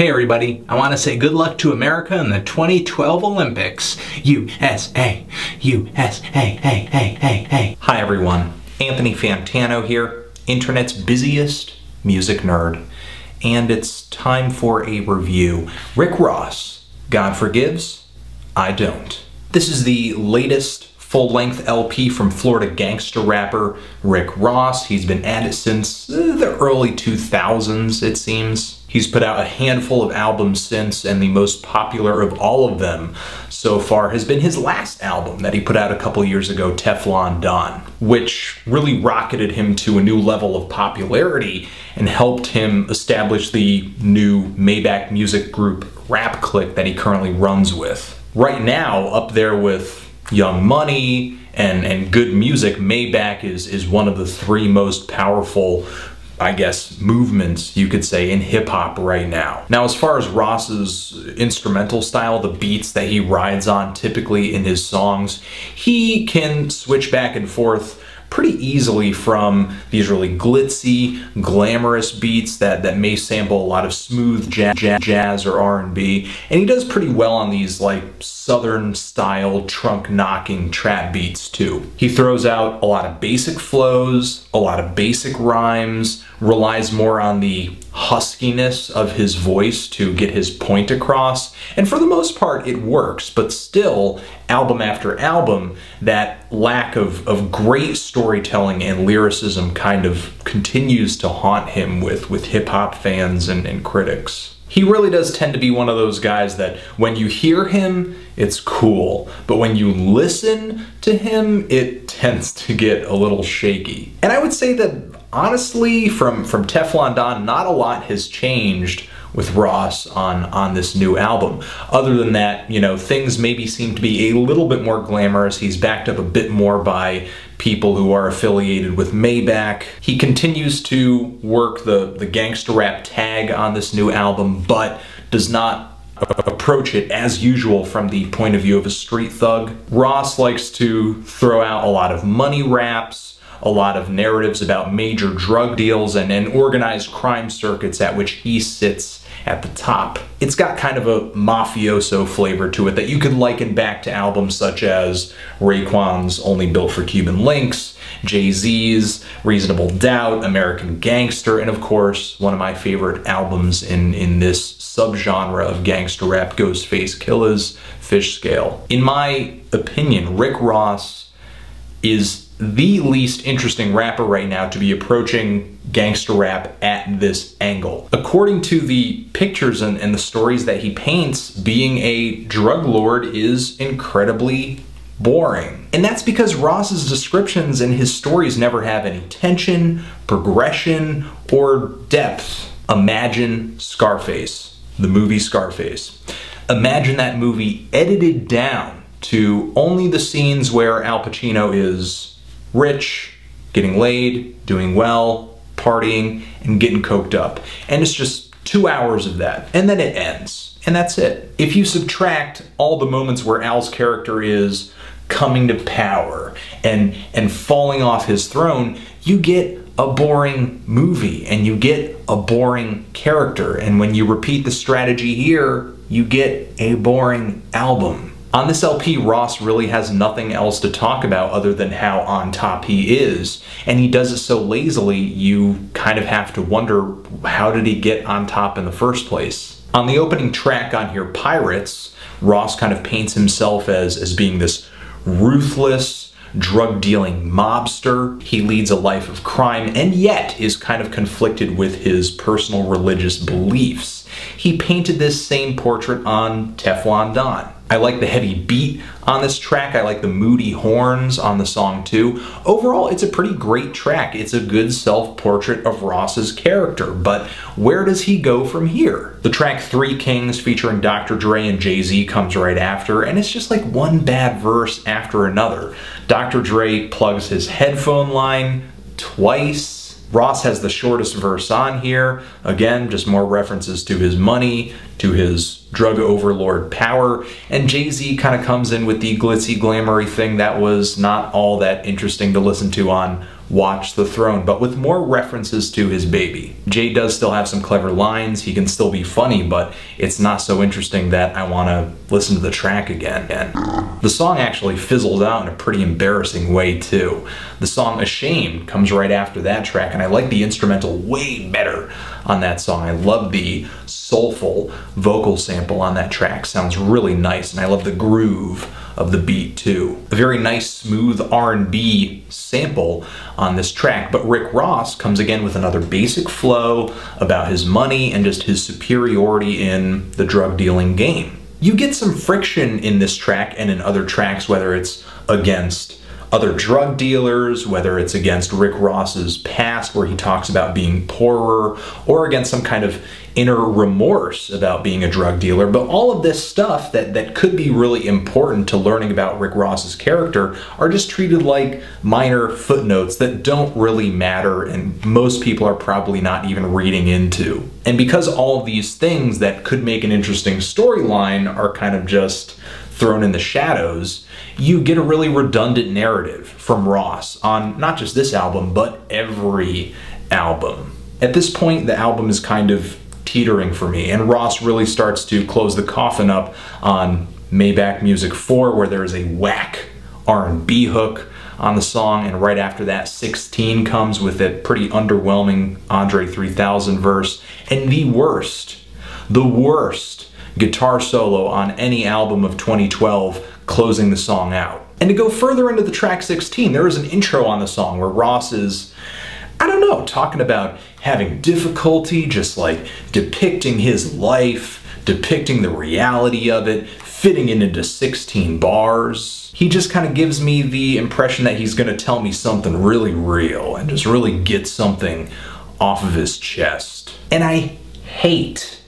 Hey everybody, I want to say good luck to America in the 2012 Olympics. USA, USA, hey, hey, hey, hey. Hi everyone, Anthony Fantano here, internet's busiest music nerd. And it's time for a review. Rick Ross, God Forgives, I Don't. This is the latest full-length LP from Florida gangster rapper Rick Ross. He's been at it since the early 2000s, it seems. He's put out a handful of albums since, and the most popular of all of them so far has been his last album that he put out a couple years ago, Teflon Don, which really rocketed him to a new level of popularity and helped him establish the new MAYBACH music group Rap Clique that he currently runs with. Right now, up there with Young Money and good music, MAYBACH is one of the three most powerful, I guess, movements, you could say, in hip-hop right now. Now, as far as Ross's instrumental style, the beats that he rides on typically in his songs, he can switch back and forth pretty easily from these really glitzy, glamorous beats that may sample a lot of smooth jazz or R&B, and he does pretty well on these like southern-style trunk-knocking trap beats too. He throws out a lot of basic flows, a lot of basic rhymes, relies more on the huskiness of his voice to get his point across, and for the most part it works, but still, album after album, that lack of great storytelling and lyricism kind of continues to haunt him with hip-hop fans and critics. He really does tend to be one of those guys that when you hear him, it's cool, but when you listen to him, it tends to get a little shaky. And I would say that honestly, from Teflon Don, not a lot has changed with Ross on this new album. Other than that, you know, things maybe seem to be a little bit more glamorous. He's backed up a bit more by people who are affiliated with MAYBACH. He continues to work the gangster rap tag on this new album, but does not approach it as usual from the point of view of a street thug. Ross likes to throw out a lot of money raps, a lot of narratives about major drug deals and organized crime circuits at which he sits at the top. It's got kind of a mafioso flavor to it that you could liken back to albums such as Raekwon's Only Built for Cuban Links, Jay-Z's Reasonable Doubt, American Gangster, and of course, one of my favorite albums in this subgenre of gangster rap, Ghostface Killah's Fish Scale. In my opinion, Rick Ross is the least interesting rapper right now to be approaching gangster rap at this angle. According to the pictures and the stories that he paints, being a drug lord is incredibly boring. And that's because Ross's descriptions and his stories never have any tension, progression, or depth. Imagine Scarface, the movie Scarface. Imagine that movie edited down to only the scenes where Al Pacino is rich, getting laid, doing well, partying, and getting coked up. And it's just 2 hours of that, and then it ends. And that's it. If you subtract all the moments where Al's character is coming to power and falling off his throne, you get a boring movie, and you get a boring character. And when you repeat the strategy here, you get a boring album. On this LP, Ross really has nothing else to talk about other than how on top he is, and he does it so lazily you kind of have to wonder, how did he get on top in the first place? On the opening track on here, Pirates, Ross kind of paints himself as being this ruthless, drug-dealing mobster. He leads a life of crime and yet is kind of conflicted with his personal religious beliefs. He painted this same portrait on Teflon Don. I like the heavy beat on this track. I like the moody horns on the song too. Overall, it's a pretty great track. It's a good self-portrait of Ross's character, but where does he go from here? The track 3 Kings featuring Dr. Dre and Jay-Z comes right after, and it's just like one bad verse after another. Dr. Dre plugs his headphone line twice. Ross has the shortest verse on here. Again, just more references to his money, to his drug overlord power, and Jay-Z kind of comes in with the glitzy, glamoury thing that was not all that interesting to listen to on Watch the Throne, but with more references to his baby. Jay does still have some clever lines, he can still be funny, but it's not so interesting that I want to listen to the track again. The song actually fizzles out in a pretty embarrassing way too. The song Ashamed comes right after that track, and I like the instrumental way better on that song. I love the soulful vocal sample on that track, sounds really nice, and I love the groove of the beat too. A very nice smooth R&B sample on this track, but Rick Ross comes again with another basic flow about his money and just his superiority in the drug dealing game. You get some friction in this track and in other tracks, whether it's against other drug dealers, whether it's against Rick Ross's past where he talks about being poorer, or against some kind of inner remorse about being a drug dealer. But all of this stuff that could be really important to learning about Rick Ross's character are just treated like minor footnotes that don't really matter and most people are probably not even reading into. And because all of these things that could make an interesting storyline are kind of just thrown in the shadows, you get a really redundant narrative from Ross on not just this album, but every album. At this point, the album is kind of teetering for me, and Ross really starts to close the coffin up on Maybach Music 4, where there is a whack R&B hook on the song, and right after that, 16 comes with a pretty underwhelming Andre 3000 verse, and the worst guitar solo on any album of 2012, closing the song out. And to go further into the track 16, there is an intro on the song where Ross is, I don't know, talking about having difficulty, just like depicting his life, depicting the reality of it, fitting it into 16 bars. He just kind of gives me the impression that he's gonna tell me something really real and just really get something off of his chest. And I hate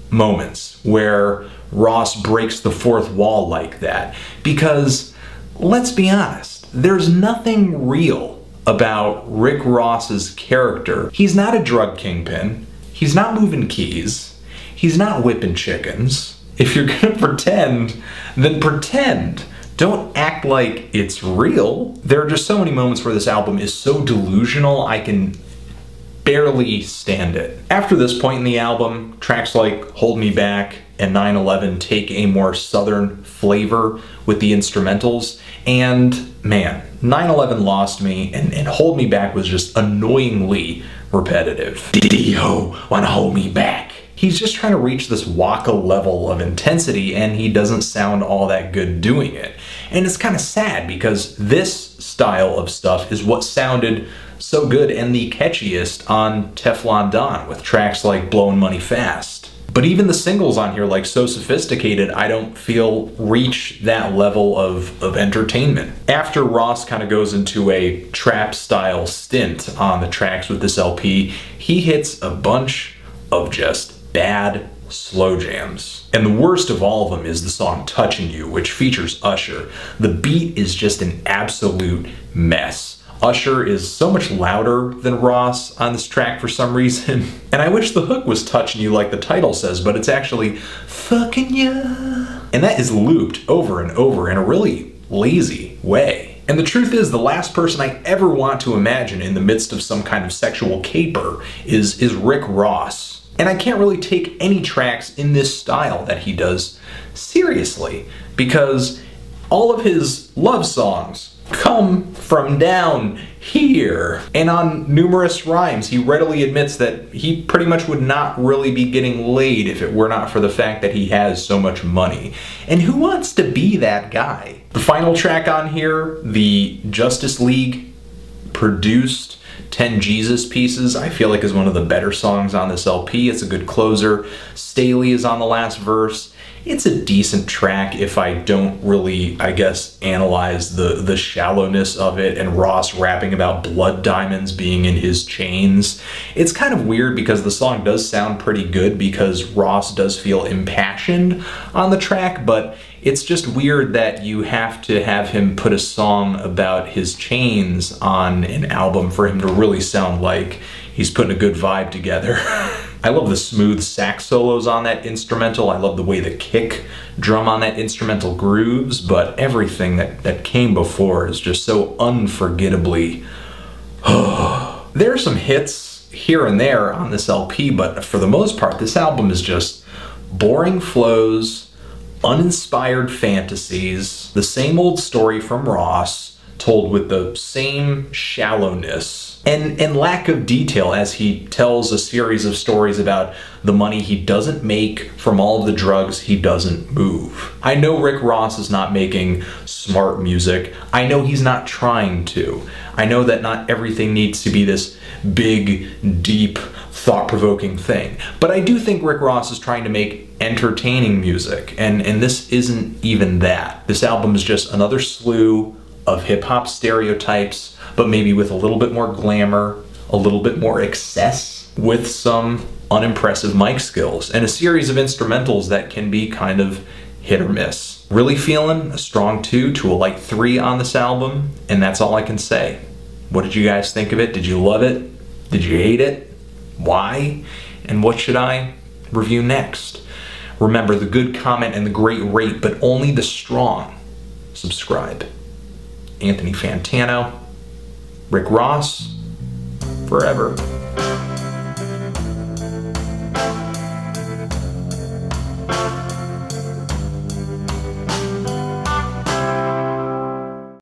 moments where Ross breaks the fourth wall like that, because let's be honest, there's nothing real about Rick Ross's character. He's not a drug kingpin, he's not moving keys, he's not whipping chickens. If you're gonna pretend, then pretend. Don't act like it's real. There are just so many moments where this album is so delusional, I can barely stand it. After this point in the album, tracks like Hold Me Back and 9/11 take a more southern flavor with the instrumentals, and man, 9/11 lost me, and Hold Me Back was just annoyingly repetitive. D-ho, wanna hold me back. He's just trying to reach this waka level of intensity, and he doesn't sound all that good doing it. And it's kind of sad, because this style of stuff is what sounded so good and the catchiest on Teflon Don, with tracks like Blowin' Money Fast. But even the singles on here, like So Sophisticated, I don't feel reach that level of entertainment. After Ross kind of goes into a trap style stint on the tracks with this LP, he hits a bunch of just bad slow jams. And the worst of all of them is the song Touching You, which features Usher. The beat is just an absolute mess. Usher is so much louder than Ross on this track for some reason. And I wish the hook was Touching You like the title says, but it's actually Fucking Ya. And that is looped over and over in a really lazy way. And the truth is, the last person I ever want to imagine in the midst of some kind of sexual caper is Rick Ross. And I can't really take any tracks in this style that he does seriously, because all of his love songs come from down here. And on numerous rhymes, he readily admits that he pretty much would not really be getting laid if it were not for the fact that he has so much money. And who wants to be that guy? The final track on here, the Justice League produced 10 Jesus Pieces, I feel like is one of the better songs on this LP. It's a good closer. Stalley is on the last verse. It's a decent track if I don't really, I guess, analyze the shallowness of it, and Ross rapping about blood diamonds being in his chains. It's kind of weird because the song does sound pretty good because Ross does feel impassioned on the track, but it's just weird that you have to have him put a song about his chains on an album for him to really sound like he's putting a good vibe together. I love the smooth sax solos on that instrumental. I love the way the kick drum on that instrumental grooves, but everything that came before is just so unforgettably There are some hits here and there on this LP, but for the most part, this album is just boring flows, uninspired fantasies, the same old story from Ross, told with the same shallowness and lack of detail as he tells a series of stories about the money he doesn't make from all of the drugs he doesn't move. I know Rick Ross is not making smart music. I know he's not trying to. I know that not everything needs to be this big, deep, thought-provoking thing. But I do think Rick Ross is trying to make entertaining music, and this isn't even that. This album is just another slew of hip-hop stereotypes, but maybe with a little bit more glamour, a little bit more excess, with some unimpressive mic skills, and a series of instrumentals that can be kind of hit or miss. Really feeling a strong 2 to a light 3 on this album, and that's all I can say. What did you guys think of it? Did you love it? Did you hate it? Why? And what should I review next? Remember, the good comment and the great rate, but only the strong subscribe. Anthony Fantano, Rick Ross, forever.